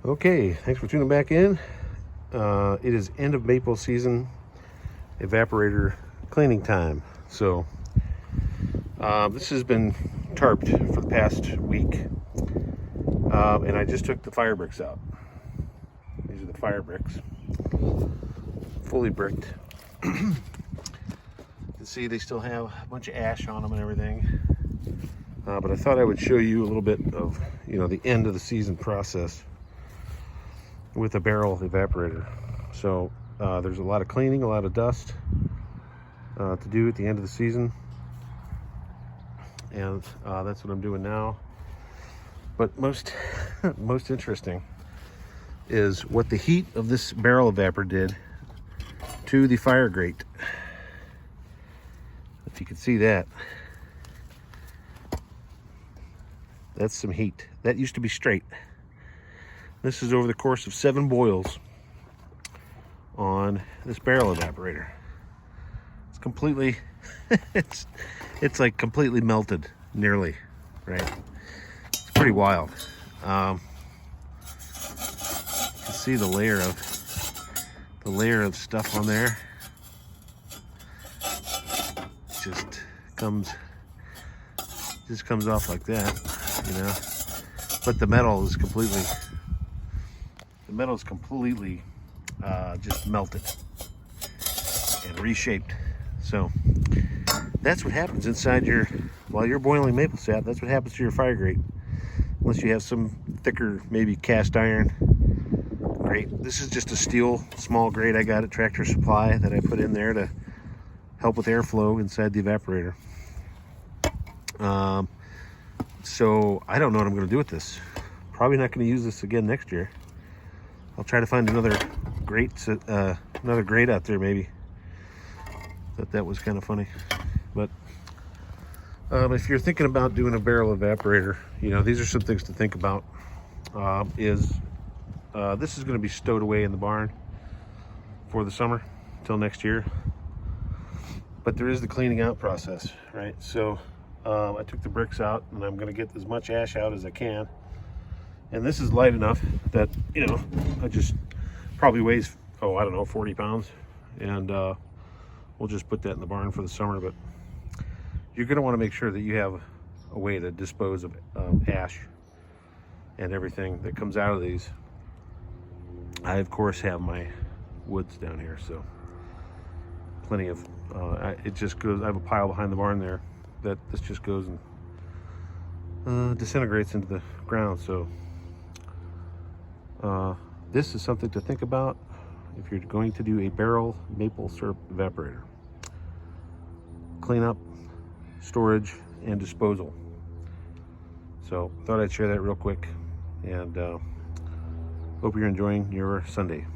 Okay, thanks for tuning back in. It is end of maple season, evaporator cleaning time. So this has been tarped for the past week, and I just took the fire bricks out. These are the fire bricks, fully bricked. You can see they still have a bunch of ash on them and everything. But I thought I would show you a little bit of, the end of the season process with a barrel evaporator. So there's a lot of cleaning, a lot of dust to do at the end of the season, and that's what I'm doing now. But most interesting is what the heat of this barrel evaporator did to the fire grate. If you can see that, that's some heat. That used to be straight. This is over the course of 7 boils on this barrel evaporator. It's completely, it's like completely melted, nearly, right? It's pretty wild. You can see the layer of stuff on there. Just comes off like that, But the metal is completely just melted and reshaped. So that's what happens inside while you're boiling maple sap. That's what happens to your fire grate, unless you have some thicker, maybe cast iron grate. This is just a steel small grate I got at Tractor Supply that I put in there to help with airflow inside the evaporator. So I don't know what I'm going to do with this. Probably not going to use this again next year. I'll try to find another grate out there, maybe. Thought that was kind of funny. But if you're thinking about doing a barrel evaporator, these are some things to think about. This is going to be stowed away in the barn for the summer until next year. But there is the cleaning out process, right? So I took the bricks out, and I'm going to get as much ash out as I can. And this is light enough that, I just probably weighs, 40 pounds. And we'll just put that in the barn for the summer. But you're going to want to make sure that you have a way to dispose of ash and everything that comes out of these. I, of course, have my woods down here, so plenty of, it just goes, I have a pile behind the barn there that this just goes and disintegrates into the ground. So this is something to think about if you're going to do a barrel maple syrup evaporator. Cleanup, storage, and disposal. So thought I'd share that real quick, and hope you're enjoying your Sunday.